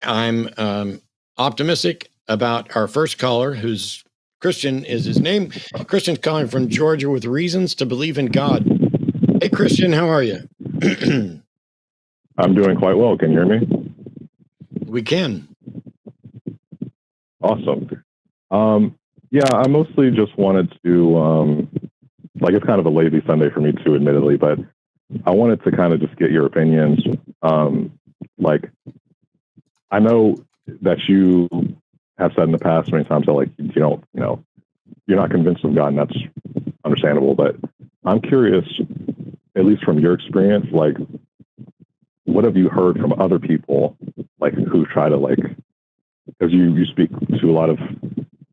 I'm optimistic about our first caller, who's Christian is his name. Christian's calling from Georgia with reasons to believe in God. Hey, Christian, how are you? I'm doing quite well. Can you hear me? We can. Awesome. Yeah, I mostly just wanted to, it's kind of a lazy Sunday for me too, admittedly, but I wanted to kind of just get your opinions. I know that you have said in the past many times that you're not convinced of God, and that's understandable, but I'm curious, at least from your experience, what have you heard from other people, who try to, because you speak to a lot of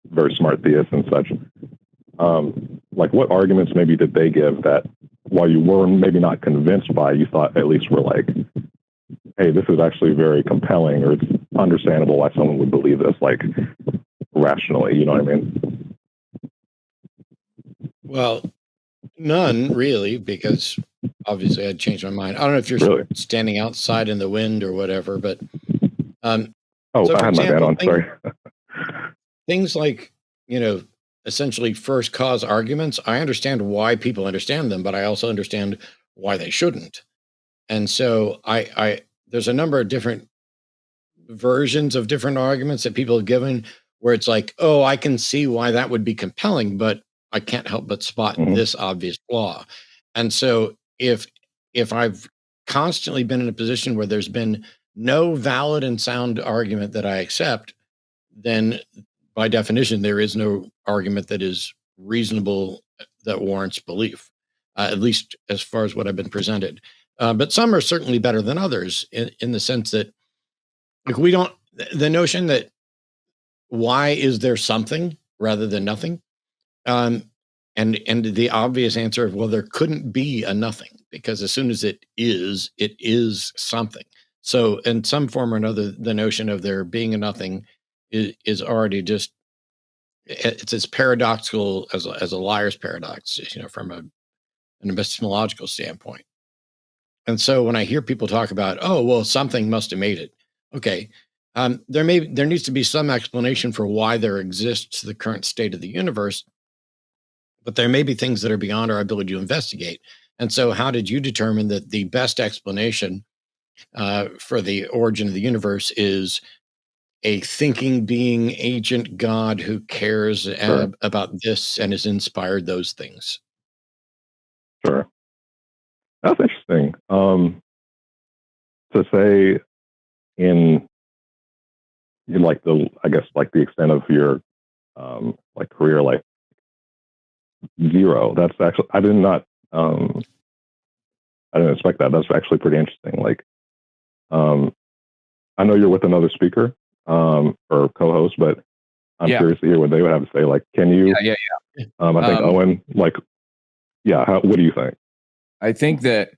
very smart theists and such, what arguments maybe did they give that while you were maybe not convinced by, you thought at least were hey, this is actually very compelling, or it's understandable why someone would believe this, rationally, you know what I mean? Well, none really, because obviously I'd changed my mind. I don't know if you're standing outside in the wind or whatever, but I had my van on, sorry. Things like, essentially first cause arguments, I understand why people understand them, but I also understand why they shouldn't. And so I there's a number of different versions of different arguments that people have given where it's I can see why that would be compelling, but I can't help but spot this obvious flaw. And so if I've constantly been in a position where there's been no valid and sound argument that I accept, then by definition, there is no argument that is reasonable that warrants belief, at least as far as what I've been presented. But some are certainly better than others in the sense that the notion that why is there something rather than nothing? And the obvious answer of, well, there couldn't be a nothing, because as soon as it is something. So in some form or another, the notion of there being a nothing is already just, it's as paradoxical as a liar's paradox, from an epistemological standpoint. And so when I hear people talk about, oh, well, something must have made it. Okay. There needs to be some explanation for why there exists the current state of the universe, but there may be things that are beyond our ability to investigate. And so how did you determine that the best explanation for the origin of the universe is a thinking being, agent God who cares about this and has inspired those things? Sure. That's interesting. To say in the extent of your career, zero. That's actually, I didn't expect that. That's actually pretty interesting. I know you're with another speaker or co-host, but I'm curious to hear what they would have to say. Can you? Yeah. I think Owen. What do you think? I think that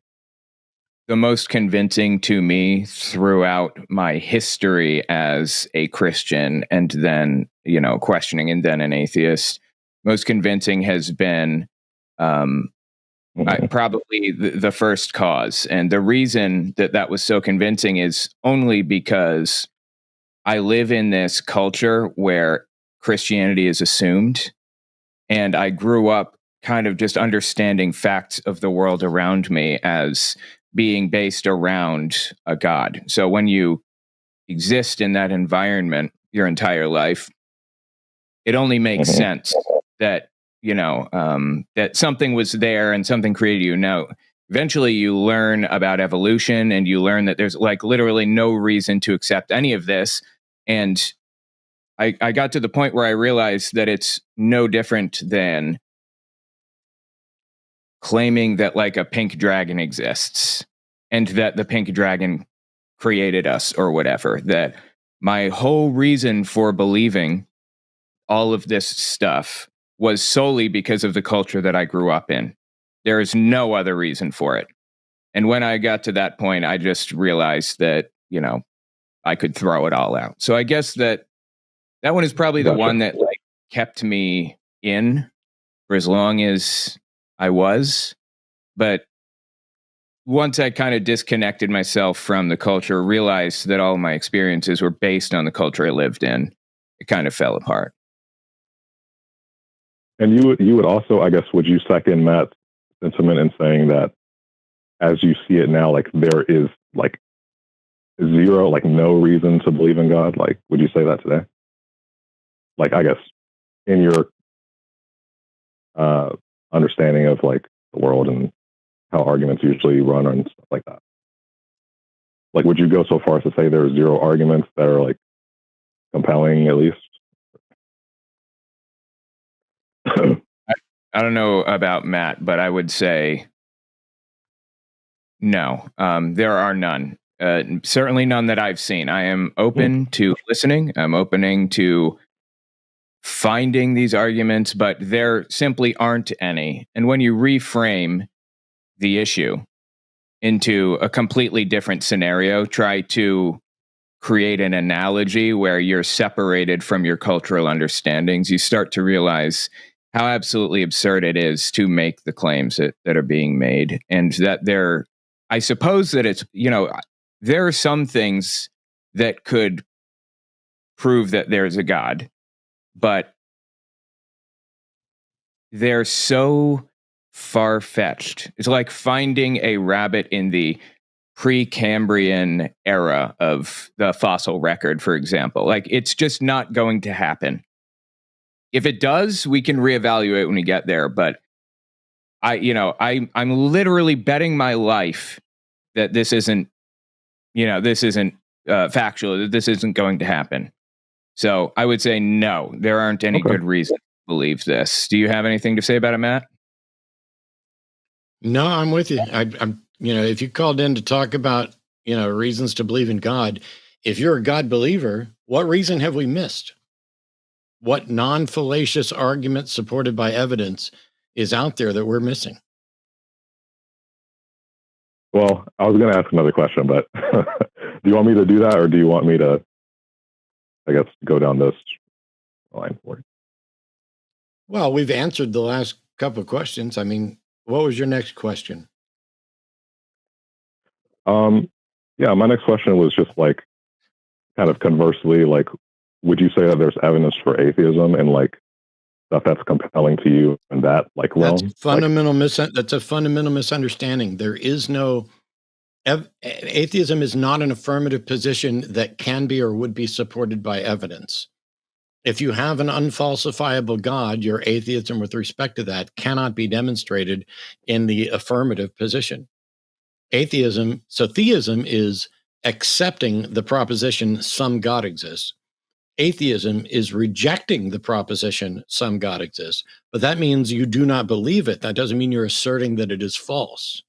the most convincing to me throughout my history as a Christian and then, questioning and then an atheist, most convincing has been probably the first cause. And the reason that was so convincing is only because I live in this culture where Christianity is assumed. And I grew up kind of just understanding facts of the world around me as being based around a God. So when you exist in that environment your entire life, it only makes sense that, that something was there and something created you. Now, eventually you learn about evolution and you learn that there's literally no reason to accept any of this. And I got to the point where I realized that it's no different than claiming that a pink dragon exists and that the pink dragon created us or whatever. That my whole reason for believing all of this stuff was solely because of the culture that I grew up in. There is no other reason for it. And when I got to that point, I just realized that, I could throw it all out. So I guess that one is probably the one that kept me in for as long as I was. But once I kind of disconnected myself from the culture, realized that all my experiences were based on the culture I lived in, it kind of fell apart. And you would also, I guess, would you second Matt's sentiment in saying that as you see it now, like there is like zero, like no reason to believe in God? Like, would you say that today? Like, I guess in your understanding of like the world and how arguments usually run and stuff like that. Like, would you go so far as to say there are zero arguments that are like compelling, at least? I don't know about Matt, but I would say no. There are none. Certainly none that I've seen. I am open to listening. I'm opening to finding these arguments, but there simply aren't any. And when you reframe the issue into a completely different scenario, try to create an analogy where you're separated from your cultural understandings, you start to realize how absolutely absurd it is to make the claims that are being made. And that I suppose that it's, there are some things that could prove that there's a God, but they're so far-fetched. It's like finding a rabbit in the Precambrian era of the fossil record, for example. Like, it's just not going to happen. If it does, we can reevaluate when we get there. But I'm literally betting my life that this isn't factual, that this isn't going to happen. So I would say no, there aren't any good reasons to believe this. Do you have anything to say about it, Matt? No, I'm with you. I'm, if you called in to talk about, reasons to believe in God, if you're a God believer, what reason have we missed? What non-fallacious argument supported by evidence is out there that we're missing? Well, I was going to ask another question, but do you want me to do that, or do you want me to, I guess, go down this line for you? Well, we've answered the last couple of questions. I mean, what was your next question? Yeah, my next question was just like, kind of conversely, like, would you say that there's evidence for atheism and like stuff that's compelling to you in that like realm? That's that's a fundamental misunderstanding. There is no atheism is not an affirmative position that can be or would be supported by evidence. If you have an unfalsifiable God, your atheism with respect to that cannot be demonstrated in the affirmative position. Theism is accepting the proposition some God exists. Atheism is rejecting the proposition some God exists, but that means you do not believe it. That doesn't mean you're asserting that it is false.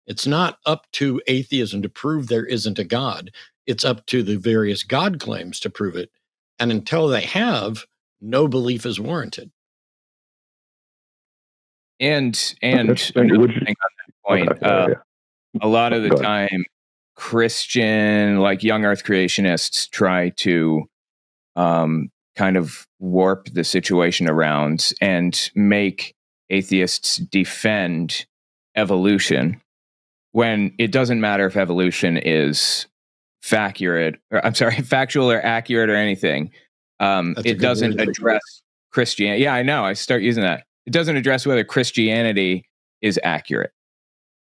It's not up to atheism to prove there isn't a God. It's up to the various God claims to prove it. And until they have, no belief is warranted. And another thing on that point, a lot of the time, Christian, like young earth creationists, try to kind of warp the situation around and make atheists defend evolution when it doesn't matter if evolution is factual or accurate or anything. It doesn't address Christianity. Yeah, I know. I start using that. It doesn't address whether Christianity is accurate.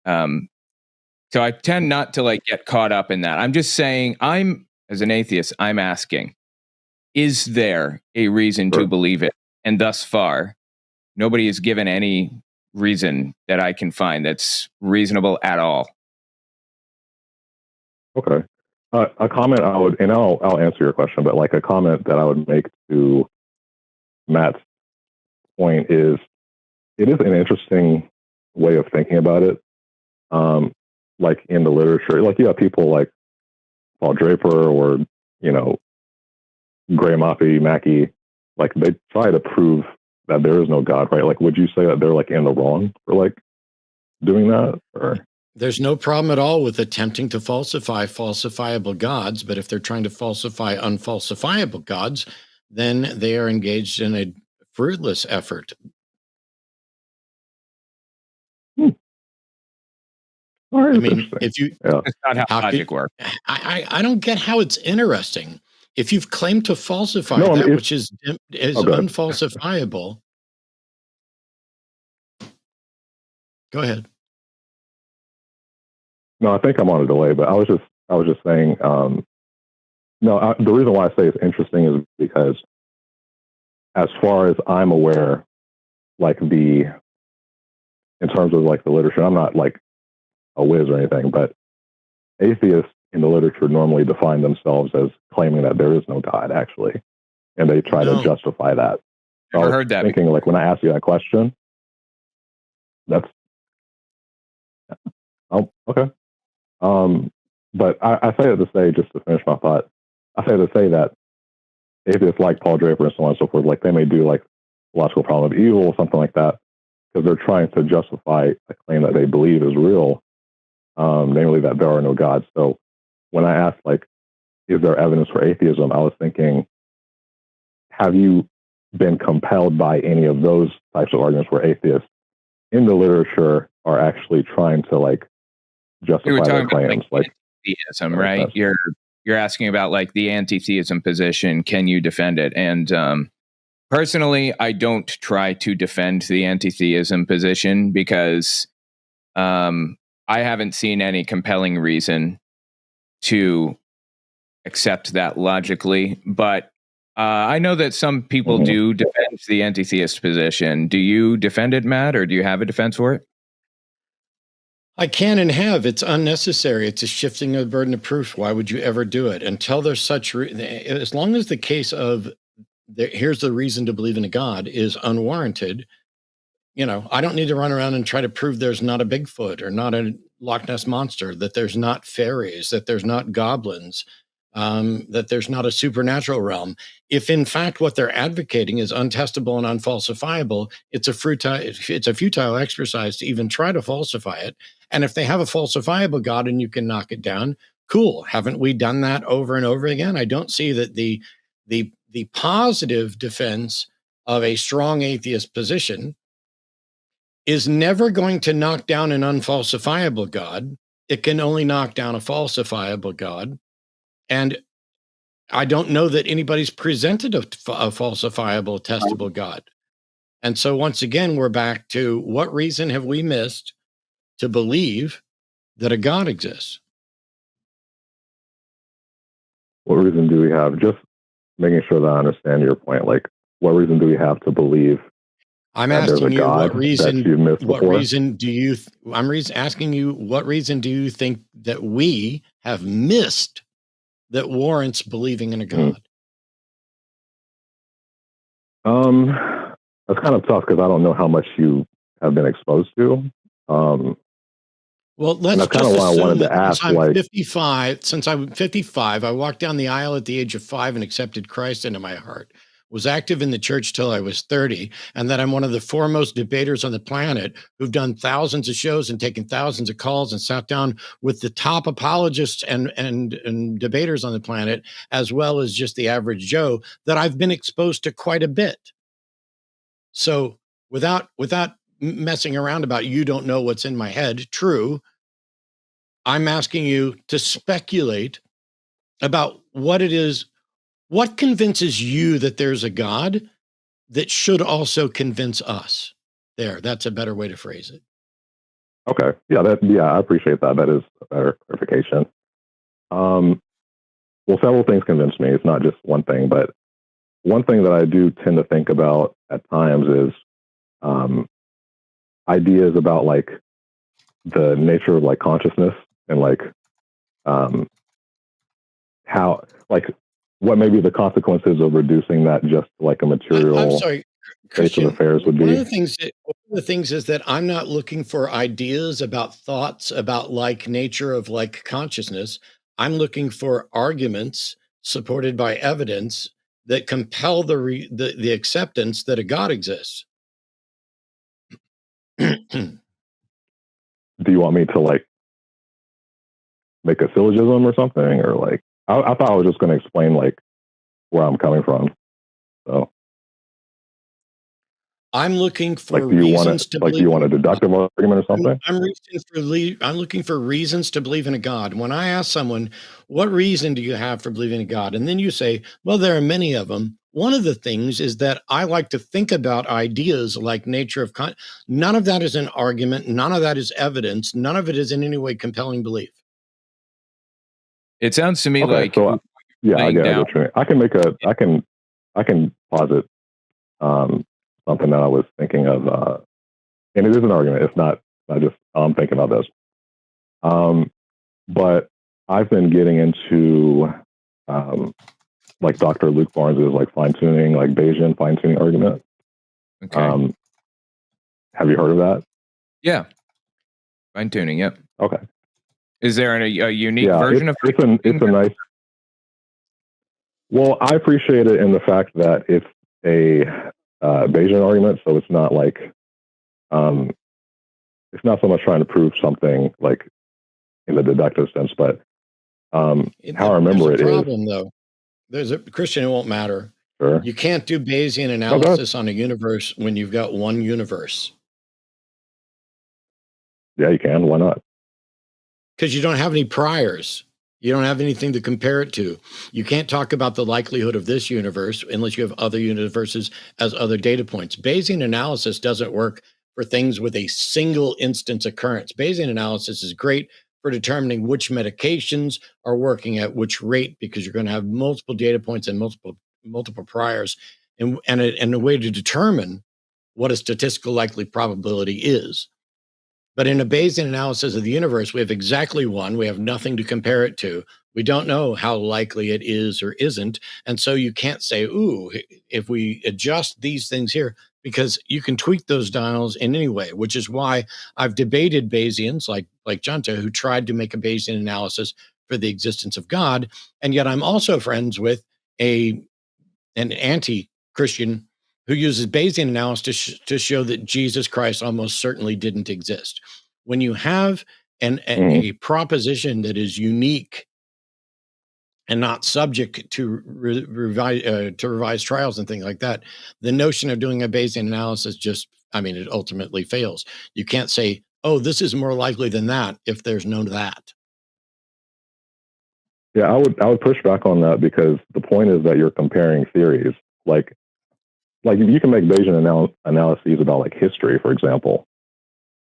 So I tend not to like get caught up in that. I'm just saying, as an atheist, I'm asking, is there a reason to believe it? And thus far, nobody has given any reason that I can find that's reasonable at all. Okay. A comment I would, and I'll answer your question, but like a comment that I would make to Matt's point is, it is an interesting way of thinking about it. Like in the literature, like you have people like Paul Draper or, Gray Mackey, like they try to prove that there is no God, right? Like, would you say that they're like in the wrong for like doing that? Or there's no problem at all with attempting to falsify falsifiable gods, but if they're trying to falsify unfalsifiable gods, then they are engaged in a fruitless effort. All right, I that's mean, interesting. if you, Yeah. That's not how how could, logic works. I don't get how it's interesting. If you've claimed to falsify No, I mean, that which is oh, go ahead. unfalsifiable, go ahead. No, I think I'm on a delay, but I was just saying. No, the reason why I say it's interesting is because, as far as I'm aware, in terms of like the literature, I'm not like a whiz or anything, but atheists in the literature normally define themselves as claiming that there is no God, actually, and they try to No. justify that. So I Never was heard that thinking, like, when I asked you that question, that's okay. But I say it to say, just to finish my thought, I say to say that atheists like Paul Draper and so on and so forth, like they may do like logical problem of evil or something like that, because they're trying to justify a claim that they believe is real, namely that there are no gods. So when I asked, like, is there evidence for atheism, I was thinking, have you been compelled by any of those types of arguments where atheists in the literature are actually trying to like We were justify their talking about claims? Like, theism, that makes right? sense. You're asking about like the anti-theism position. Can you defend it? And personally, I don't try to defend the anti-theism position because I haven't seen any compelling reason to accept that logically. But I know that some people Mhm. do defend the anti-theist position. Do you defend it, Matt, or do you have a defense for it? I can and have. It's unnecessary. It's a shifting of the burden of proof. Why would you ever do it until there's such? As long as the case of here's the reason to believe in a God is unwarranted. I don't need to run around and try to prove there's not a Bigfoot or not a Loch Ness monster, that there's not fairies, that there's not goblins, that there's not a supernatural realm. If in fact what they're advocating is untestable and unfalsifiable, it's a futile exercise to even try to falsify it. And if they have a falsifiable God and you can knock it down, cool. Haven't we done that over and over again? I don't see that the positive defense of a strong atheist position is never going to knock down an unfalsifiable God. It can only knock down a falsifiable God. And I don't know that anybody's presented a falsifiable, testable God. And so once again, we're back to what reason have we missed to believe that a God exists? What reason do we have? Just making sure that I understand your point. Like, what reason do we have to believe I'm that there's a asking you God what reason. that you've missed What before? reason do you? Asking you what reason do you think that we have missed that warrants believing in a God? That's kind of tough because I don't know how much you have been exposed to. Well, And let's that's kind of just why I assume wanted to that ask, like, since I'm 55, I walked down the aisle at the age of 5 and accepted Christ into my heart, was active in the church till I was 30, and that I'm one of the foremost debaters on the planet who've done thousands of shows and taken thousands of calls and sat down with the top apologists and debaters on the planet, as well as just the average Joe, that I've been exposed to quite a bit. So without messing around about you don't know what's in my head, true, I'm asking you to speculate about what it is, what convinces you that there's a God that should also convince us. That's a better way to phrase it. okay, yeah, I appreciate that. That is a better clarification. Well, several things convince me. It's not just one thing, but one thing that I do tend to think about at times is ideas about like the nature of like consciousness and like how like what maybe the consequences of reducing that just to like a I'm material sorry, state of Christian. affairs would One of be. the things is that I'm not looking for ideas about thoughts about like nature of like consciousness. I'm looking for arguments supported by evidence that compel the acceptance that a God exists. Do you want me to like make a syllogism or something, or like I thought I was just going to explain like where I'm coming from. So I'm looking for Like, do you want reasons to, to like, do believe. you want a deductive argument or something? I'm looking for reasons to believe in a God. When I ask someone, what reason do you have for believing in God? And then you say, well, there are many of them. One of the things is that I like to think about ideas like nature of none of that is an argument. None of that is evidence. None of it is in any way compelling belief. It sounds to me Okay, like so yeah, I laying get down. what you mean. I can posit something that I was thinking of, and it is an argument. It's not just I'm thinking about this. But I've been getting into like Dr. Luke Barnes's like fine tuning, like Bayesian fine tuning argument. Okay. Have you heard of that? Yeah. Fine tuning. Yep. Okay. Is there a unique version of it's a nice. Well, I appreciate it in the fact that it's a Bayesian argument, so it's not like it's not so much trying to prove something like in the deductive sense, but how I remember it is. There's a problem, though. There's a Christian, it won't matter. Sure. You can't do Bayesian analysis on a universe when you've got one universe. Yeah, you can. Why not? Because you don't have any priors. You don't have anything to compare it to. You can't talk about the likelihood of this universe unless you have other universes as other data points. Bayesian analysis doesn't work for things with a single instance occurrence. Bayesian analysis is great for determining which medications are working at which rate, because you're going to have multiple data points and multiple priors, and a way to determine what a statistical likely probability is. But in a Bayesian analysis of the universe, we have exactly one. We have nothing to compare it to. We don't know how likely it is or isn't. And so you can't say, ooh, if we adjust these things here, because you can tweak those dials in any way, which is why I've debated Bayesians like Junta, who tried to make a Bayesian analysis for the existence of God. And yet I'm also friends with an anti-Christian who uses Bayesian analysis to show that Jesus Christ almost certainly didn't exist. When you have a proposition that is unique and not subject to revised trials and things like that, the notion of doing a Bayesian analysis it ultimately fails. You can't say, oh, this is more likely than that if there's no that. Yeah, I would push back on that, because the point is that you're comparing theories. Like you can make Bayesian analyses about like history, for example,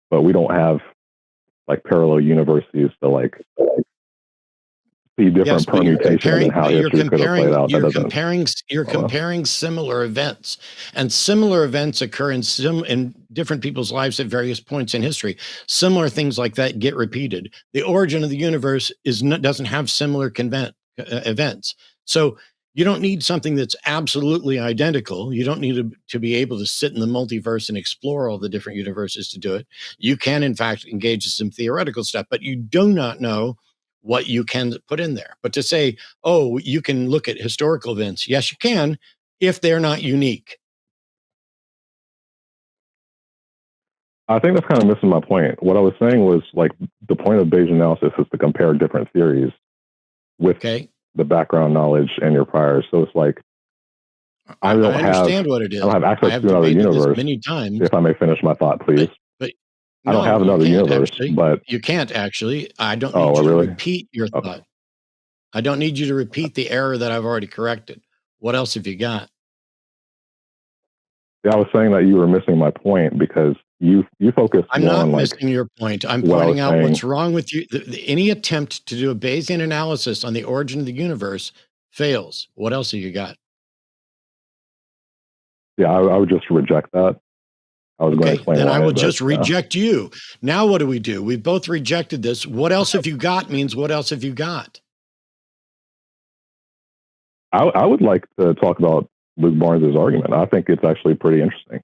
but we don't have like parallel universes to like see different permutations and how history could have played out. You're comparing similar events, and similar events occur in different people's lives at various points in history. Similar things like that get repeated. The origin of the universe doesn't have similar events. So you don't need something that's absolutely identical. You don't need to be able to sit in the multiverse and explore all the different universes to do it. You can, in fact, engage in some theoretical stuff, but you do not know what you can put in there. But to say, oh, you can look at historical events, yes, you can, if they're not unique. I think that's kind of missing my point. What I was saying was, like, the point of Bayesian analysis is to compare different theories with the background knowledge and your priors. So it's like, I understand what it is. I don't have access to another universe. Many times. If I may finish my thought, please. But I don't have another universe, but you can't actually. I don't need you to repeat your thought. I don't need you to repeat the error that I've already corrected. What else have you got? Yeah, I was saying that you were missing my point, because you focus. I'm not missing your point. I'm pointing out what's wrong with you. Any attempt to do a Bayesian analysis on the origin of the universe fails. What else have you got? Yeah, I would just reject that. I was going to explain. Then I will just reject you. Now what do? We both rejected this. What else have you got means what else have you got? I would like to talk about Luke Barnes's argument. I think it's actually pretty interesting.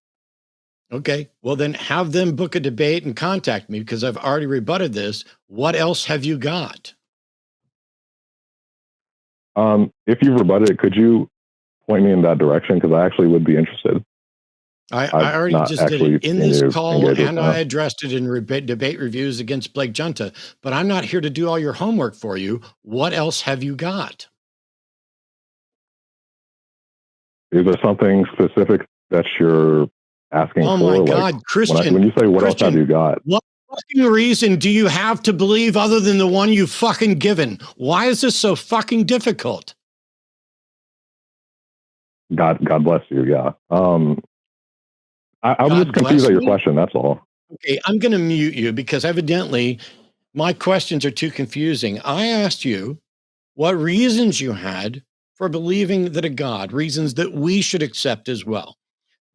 Okay. Well, then have them book a debate and contact me, because I've already rebutted this. What else have you got? If you've rebutted it, could you point me in that direction? Because I actually would be interested. I already just did it in this call, and I addressed it in debate reviews against Blake Junta, but I'm not here to do all your homework for you. What else have you got? Is there something specific that you're asking Oh for? my Like God, Christian. when you say what else Christian, have you got? what fucking reason do you have to believe other than the one you fucking given? Why is this so fucking difficult? God bless you. Yeah. I was God just confused bless at your me? question. That's all. Okay, I'm going to mute you because evidently my questions are too confusing. I asked you what reasons you had for believing that a God, reasons that we should accept as well.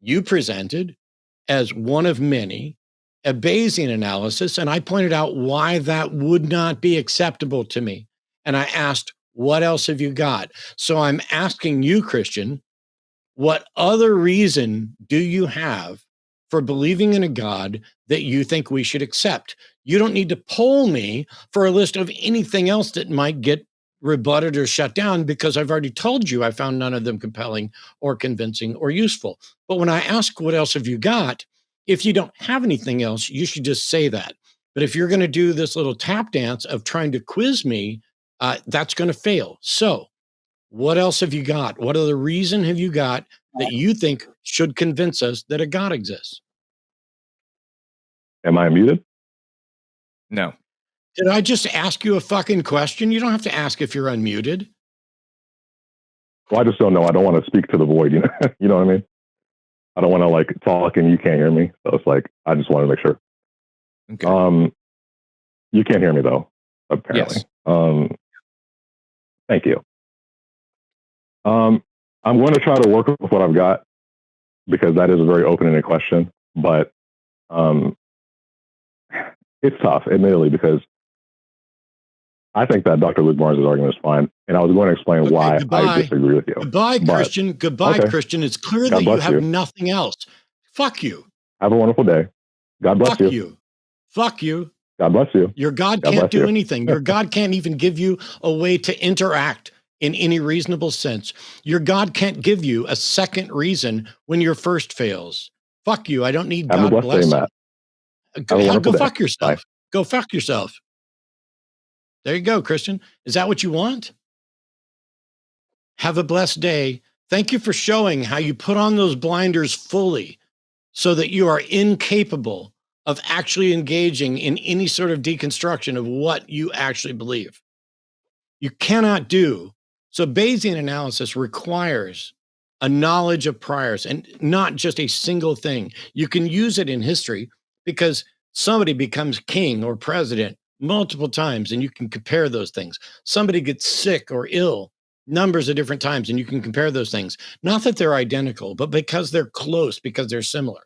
You presented as one of many a Bayesian analysis, and I pointed out why that would not be acceptable to me. And I asked, what else have you got? So I'm asking you, Christian, what other reason do you have for believing in a God that you think we should accept? You don't need to poll me for a list of anything else that might get rebutted or shut down because I've already told you I found none of them compelling or convincing or useful. But when I ask, what else have you got? If you don't have anything else, you should just say that. But if you're going to do this little tap dance of trying to quiz me, that's going to fail. So, what else have you got? What other reason have you got that you think should convince us that a God exists? Am I muted? No. Did I just ask you a fucking question? You don't have to ask if you're unmuted. Well, I just don't know. I don't want to speak to the void. You know, you know what I mean? I don't want to like talk and you can't hear me. So it's like I just want to make sure. Okay. You can't hear me though. Apparently. Yes. Thank you. I'm going to try to work with what I've got because that is a very open-ended question, but it's tough, admittedly, because I think that Dr. Luke Barnes' argument is fine, and I was going to explain why I disagree with you. Goodbye, Christian. Goodbye, okay. Christian. It's clear God that you bless have nothing else. Fuck you. Have a wonderful day. God bless Fuck you. Fuck you. God bless you. Your God God can't bless do you. anything. Your God can't even give you a way to interact in any reasonable sense. Your God can't give you a second reason when your first fails. Fuck you. I don't need Have a God blessed day, blessing. Matt. Have a wonderful Go day. fuck yourself. Bye. Go fuck yourself. There you go, Christian. Is that what you want? Have a blessed day. Thank you for showing how you put on those blinders fully so that you are incapable of actually engaging in any sort of deconstruction of what you actually believe. You cannot do. So Bayesian analysis requires a knowledge of priors and not just a single thing. You can use it in history because somebody becomes king or president multiple times and you can compare those things. Somebody gets sick or ill numbers of different times and you can compare those things. Not that they're identical, but because they're close, because they're similar.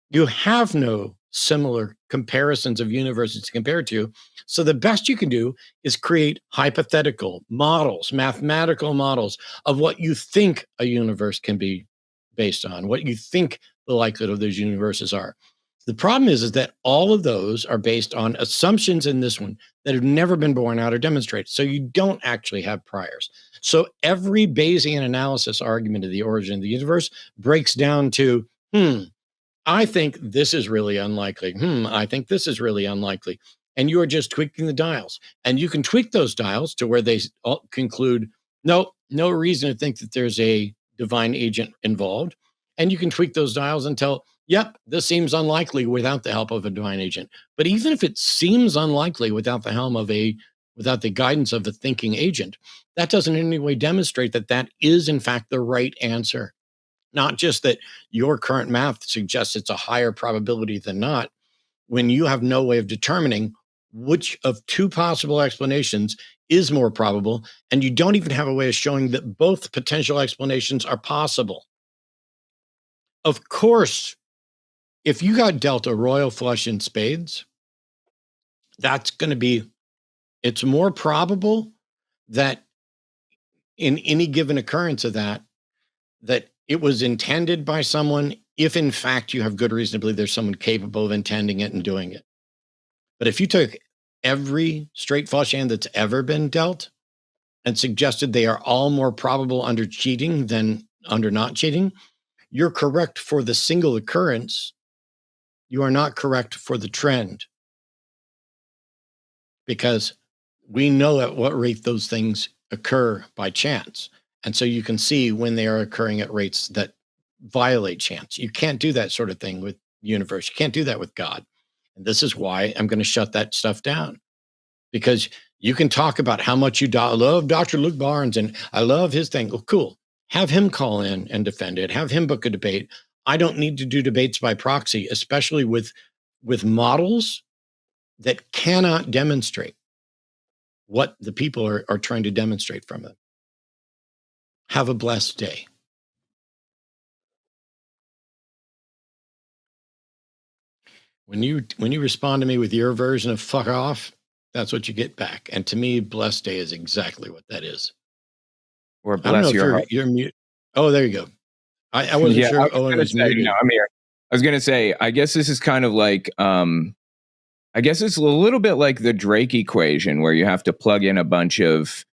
You have no similar comparisons of universes to compare to. So the best you can do is create hypothetical models, mathematical models of what you think a universe can be based on, what you think the likelihood of those universes are. The problem is that all of those are based on assumptions in this one that have never been borne out or demonstrated. So you don't actually have priors. So every Bayesian analysis argument of the origin of the universe breaks down to, I think this is really unlikely. I think this is really unlikely. And you are just tweaking the dials. And you can tweak those dials to where they conclude, no reason to think that there's a divine agent involved. And you can tweak those dials until, yep, this seems unlikely without the help of a divine agent. But even if it seems unlikely without the helm of without the guidance of a thinking agent, that doesn't in any way demonstrate that that is in fact the right answer. Not just that your current math suggests it's a higher probability than not, when you have no way of determining which of two possible explanations is more probable, and you don't even have a way of showing that both potential explanations are possible. Of course, if you got dealt a royal flush in spades, that's going to be, it's more probable that in any given occurrence of that it was intended by someone, if in fact you have good reason to believe there's someone capable of intending it and doing it. But if you took every straight flush hand that's ever been dealt and suggested they are all more probable under cheating than under not cheating, you're correct for the single occurrence. You are not correct for the trend. Because we know at what rate those things occur by chance. And so you can see when they are occurring at rates that violate chance. You can't do that sort of thing with universe. You can't do that with God. And this is why I'm going to shut that stuff down, because you can talk about how much you love Dr. Luke Barnes and I love his thing. Well, cool. Have him call in and defend it. Have him book a debate. I don't need to do debates by proxy, especially with models that cannot demonstrate what the people are trying to demonstrate from them. Have a blessed day. When you respond to me with your version of fuck off, that's what you get back. And to me, blessed day is exactly what that is. Or I don't know bless your if heart. you're mute. Oh, there you go. I wasn't Yeah, sure Owen was muted. no, I'm here. I was gonna say, I guess this is kind of like, I guess it's a little bit like the Drake equation, where you have to plug in a bunch of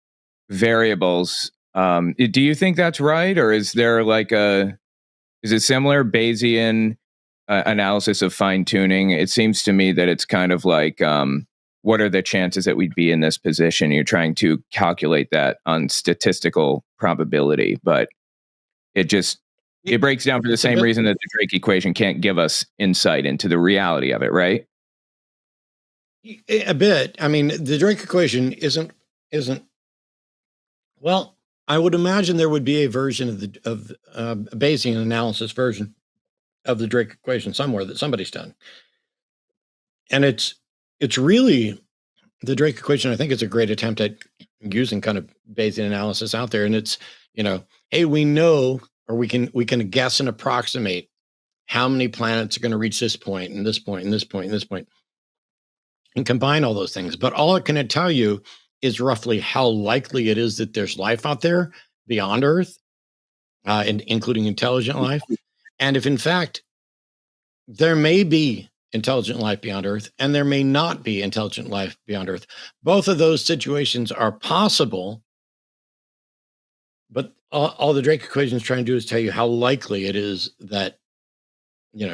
variables. Do you think that's right, or is there like is it similar Bayesian analysis of fine tuning? It seems to me that it's kind of like, what are the chances that we'd be in this position? You're trying to calculate that on statistical probability, but it breaks down for the same reason that the Drake equation can't give us insight into the reality of it, right? A bit. I mean, the Drake equation isn't. Well, I would imagine there would be a version of a Bayesian analysis version of the Drake equation somewhere that somebody's done, and it's really the Drake equation. I think it's a great attempt at using kind of Bayesian analysis out there, and it's, hey, we know, or we can guess and approximate how many planets are going to reach this point and this point and this point and this point, and combine all those things. But all it can tell you is roughly how likely it is that there's life out there beyond Earth, including intelligent life. And if in fact there may be intelligent life beyond Earth and there may not be intelligent life beyond Earth, both of those situations are possible. But all the Drake equation is trying to do is tell you how likely it is that,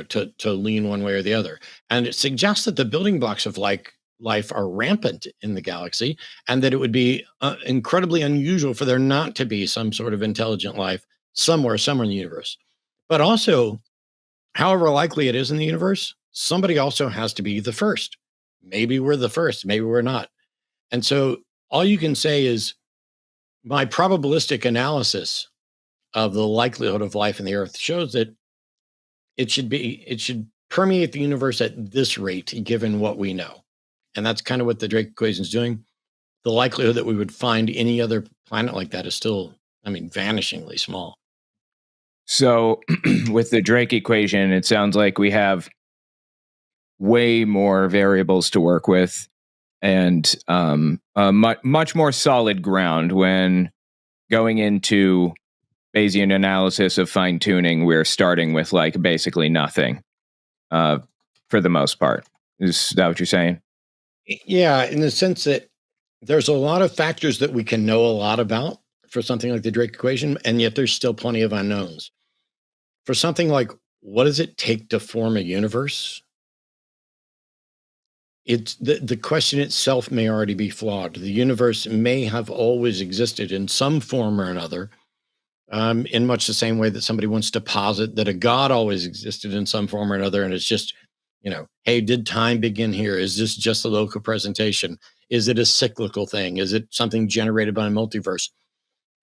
to lean one way or the other. And it suggests that the building blocks of life are rampant in the galaxy, and that it would be incredibly unusual for there not to be some sort of intelligent life somewhere in the universe. But also, however likely it is in the universe, somebody also has to be the first. Maybe we're the first, maybe we're not. And so all you can say is, my probabilistic analysis of the likelihood of life in the Earth shows that it should permeate the universe at this rate, given what we know. And that's kind of what the Drake equation is doing. The likelihood that we would find any other planet like that is still, vanishingly small. So with the Drake equation, it sounds like we have way more variables to work with, and much more solid ground when going into Bayesian analysis of fine tuning. We're starting with basically nothing for the most part. Is that what you're saying? Yeah, in the sense that there's a lot of factors that we can know a lot about for something like the Drake equation, and yet there's still plenty of unknowns. For something like, what does it take to form a universe? It's the question itself may already be flawed. The universe may have always existed in some form or another, in much the same way that somebody wants to posit that a God always existed in some form or another, and it's just, hey, did time begin here? Is this just a local presentation? Is it a cyclical thing? Is it something generated by a multiverse?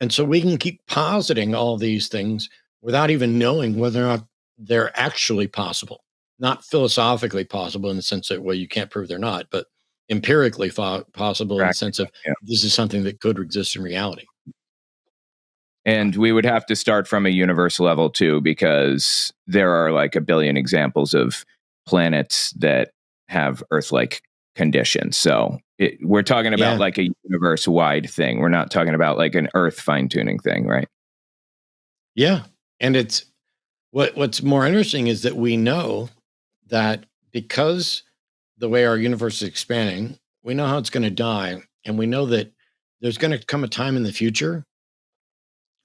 And so we can keep positing all these things without even knowing whether or not they're actually possible. Not philosophically possible in the sense that, well, you can't prove they're not, but empirically possible in the sense of, this is something that could exist in reality. And we would have to start from a universe level too, because there are a billion examples of planets that have Earth-like conditions. So we're talking about a universe-wide thing. We're not talking about an Earth fine-tuning thing, right? Yeah. And it's what's more interesting is that we know that because the way our universe is expanding, we know how it's going to die. And we know that there's going to come a time in the future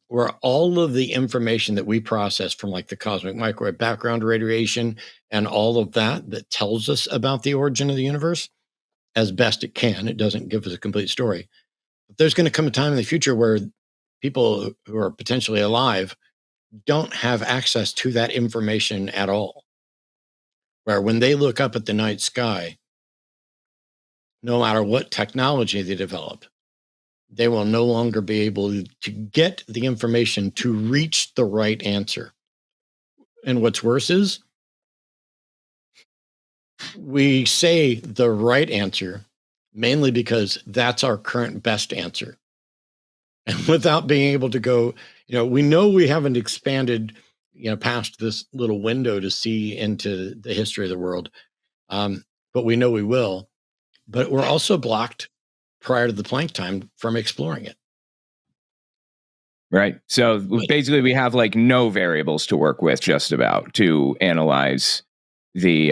where all of the information that we process from the cosmic microwave background radiation and all of that tells us about the origin of the universe, as best it can, it doesn't give us a complete story. But there's going to come a time in the future where people who are potentially alive don't have access to that information at all. Where when they look up at the night sky, no matter what technology they develop, they will no longer be able to get the information to reach the right answer. And what's worse is we say the right answer mainly because that's our current best answer. And without being able to go, we know we haven't expanded, past this little window to see into the history of the world. But we know we will. But we're also blocked prior to the Planck time from exploring it. Right. So basically we have like no variables to work with just about to analyze the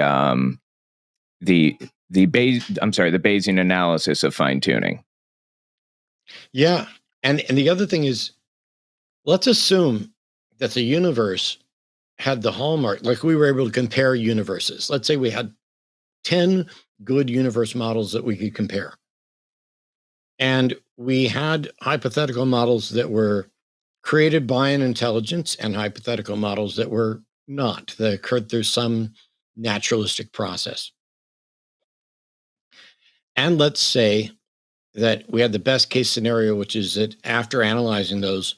Bayesian analysis of fine tuning. Yeah. And the other thing is, let's assume that the universe had the hallmark, like we were able to compare universes. Let's say we had 10 good universe models that we could compare. And we had hypothetical models that were created by an intelligence and hypothetical models that were not, that occurred through some naturalistic process. And let's say that we had the best case scenario, which is that after analyzing those,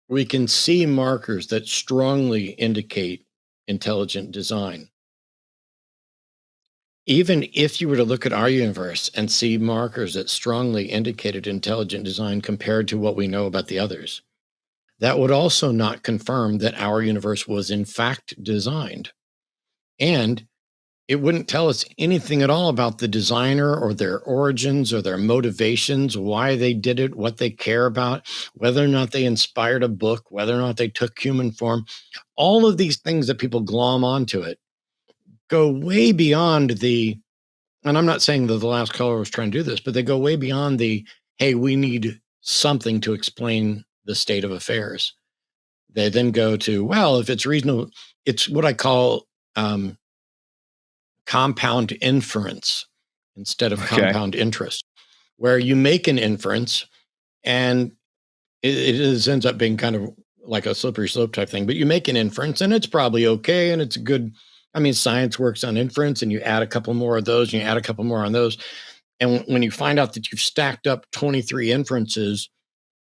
we can see markers that strongly indicate intelligent design. Even if you were to look at our universe and see markers that strongly indicated intelligent design compared to what we know about the others, that would also not confirm that our universe was in fact designed. And it wouldn't tell us anything at all about the designer or their origins or their motivations, why they did it, what they care about, whether or not they inspired a book, whether or not they took human form. All of these things that people glom onto it go way beyond and I'm not saying that the last caller was trying to do this, but they go way beyond hey, we need something to explain the state of affairs. They then go to, well, if it's reasonable, it's what I call compound inference instead of compound interest, where you make an inference and it ends up being kind of like a slippery slope type thing, but you make an inference and it's probably okay. And it's good. I mean, science works on inference and you add a couple more of those and you add a couple more on those. And when you find out that you've stacked up 23 inferences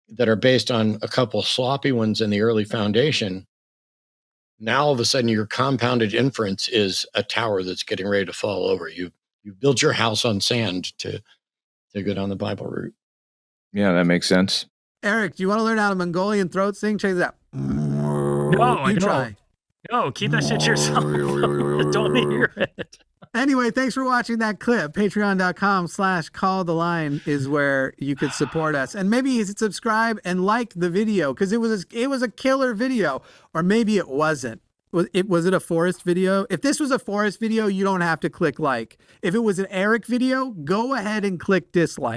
that are based on a couple sloppy ones in the early foundation, now all of a sudden your compounded inference is a tower that's getting ready to fall over. You've built your house on sand to go down the Bible route. Yeah, that makes sense. Eric, do you want to learn how to Mongolian throat sing? Check this out. No, I don't. Try. No, keep that shit to yourself. Don't hear it. Anyway, thanks for watching that clip. Patreon.com/calltheline is where you could support us. And maybe you should subscribe and like the video because it was a killer video. Or maybe it wasn't. Was it a forest video? If this was a forest video, you don't have to click like. If it was an Eric video, go ahead and click dislike.